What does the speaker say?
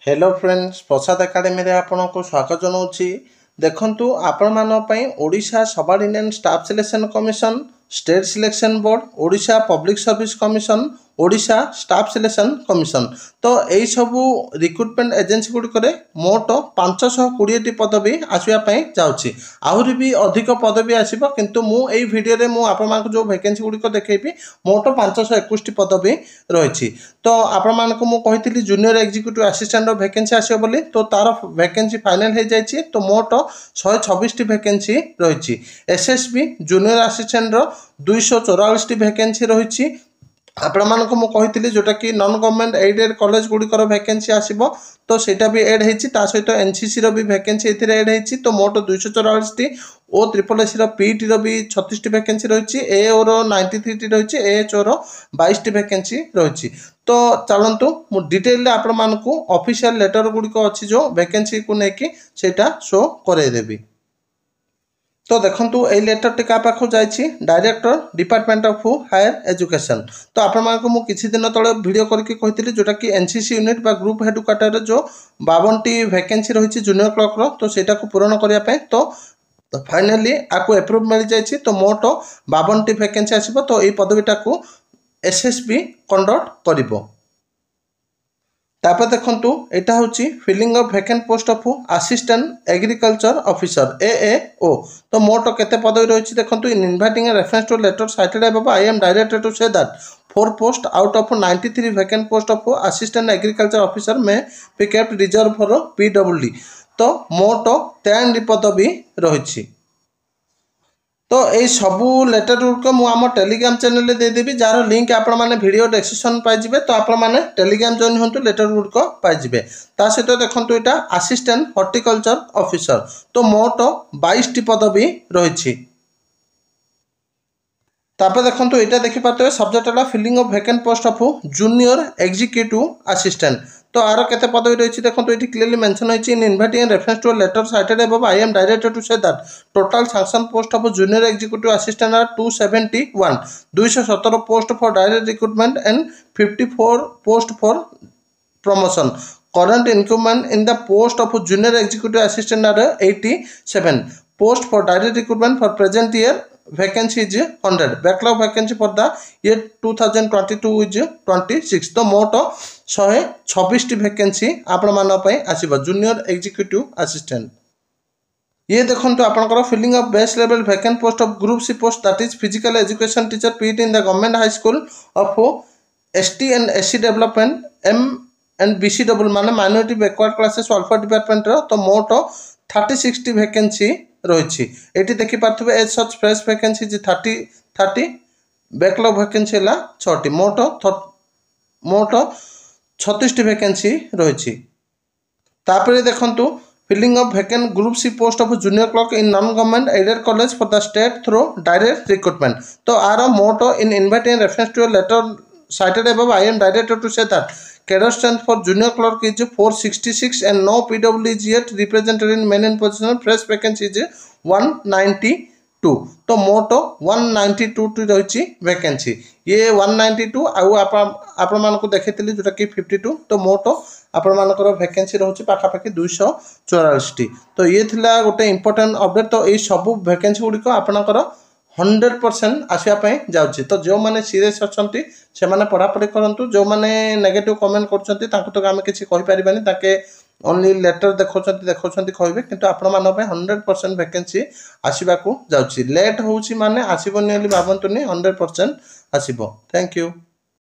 Hello friends प्रसाद academy रे आपनको स्वागत जनाऊँगी। देखंतु आपण मान पई Odisha subordinate staff selection commission, state selection board, Odisha public service commission, Odisha staff selection commission तो यही सबू रिक्रुटमेंट एजेन्सी गुड़िक मोट 520 पदवी आसवाई जाऊँगी। आहरी भी अधिक पदवी आसो किंतु मुझे भिडियो मुझे जो वैकेंसी गुड़िक देखी मोट 521 पदवी रही। तो आपण मानक मुझे जूनियर एग्जीक्यूटिव असिस्टेंट वैकेंसी आसो बोली तो तार वैकेंसी फाइनल हो जाए। तो मोट 126 वैकेंसी रही। एसएसबी जूनियर असिस्टेंट 244 वैकेंसी रही। आपण मानक मुझे जोटा कि नॉन गवर्नमेंट एडेड कॉलेज गुड़िकर वैकेंसी आसो तो सेटा भी एड होता सहित एनसीसी भी वैकेंसी एड होती। तो मोट 244 ओ ट्रिपल एस पीटी भी 36 वैकेंसी रही। एओर 93 रही। एएचओर 22 वैकेंसी रही। तो चलतु मु डिटेल आपण मानक ऑफिशियल लेटर गुड़िक अच्छी जो वैकेंसी को लेकिन सेटा शो करदेवी। तो देखंतु ए लेटर टी क्या पाखु जाइछि director department of higher education. तो आपण मानक मु किछि दिन तळे वीडियो करके कहितली जोटा कि एनसीसी यूनिट बा ग्रुप हेडक्वार्टर जो 52 वैकेंसी रही जूनियर क्लर्क रो तो सेटा को पूरण करिया पे तो फाइनली आपको अप्रूव मिल जाइछि। तो मोट 52 वैकेंसी आसीबो। तो ए पदवीटा को एसएसबी कंडक्ट करिवो। तापर देखंतु एटा होची filling of vacant post of assistant agriculture officer AAO. तो मोट केते पदवी रही देखंतु in inviting a reference to letter cited above I am directed to say that 4 post out of 93 vacant post of assistant agriculture officer may be kept reserve for PWD. तो मोट 53 पदवी रही। तो ये सबू लेटर गुड़िक मुझे टेलीग्राम चैनल देदेवी जार लिंक आपण मैंने वीडियो डिस्क्रिप्शन पाइबे। तो आपण मैंने टेलीग्राम जॉइन हूँ लेटर गुड़िक पाइबे। ता सहित देखो यहाँ असिस्टेंट हॉर्टिकल्चर ऑफिसर तो मोट 22 पदवी रही। तापर देखो यहाँ देखिपे सब्जेक्ट है filling of vacant post of junior executive assistant. तो आर केते पदवी रही देखो ये क्लियरली मेंशन होती in inviting reference to letter cited above I am directed to say that total sanction post of junior executive assistant are 271 217 post for direct recruitment and 54 post for promotion. Current increment in the post of junior executive assistant are 87 post for direct recruitment for present year vacancy is 100 backlog vacancy for the year 2022 is 26। तो मोट 126 vacancy आपण मान आसीबो junior executive assistant. ये देखो आपंकर filling of base level vacant post of group C post that is physical education teacher PT in the government high school of ST and SC development M and BCW माने minority backward classes welfare department तो मोट 30 vacancy रही। ये देखिपे as such fresh vacancy 30 backlog vacancy है 6टी मोट 36 vacancy रही। तापर देखंतु filling of vacant group C post of junior clerk in non government aided college for the state through direct recruitment. तो आर मोट in inviting reference to letter cited above I am directed to say that cadre strength for junior clerk is 466 and no PW is yet represented in main position। fresh vacancy is 192। तो मोट 192 रही vacancy. ये 192 आपण मानक देखी जोटा कि 52। तो मोट आपण मानकर वैकेंसी रही पाखापाखि 244। तो ये थिला गोटे इंपोर्टेंट अपडेट। तो ये सब वैकेंसी गुड़िक आपणकर 100% आसवाई जाऊँगी। तो जो मैंने सीरीयस अच्छा से मैंने पढ़ापढ़ी करूँ। जो मैंने नेगेटिव कमेंट कर आम किसी कहींपारे ताके ओनली लेटर देखा कहे कि आपण मान 100% वैकेंसी आसवाक जाऊँगी। लेट हो माने आसबनी भावतुनि 100% आसब। Thank you.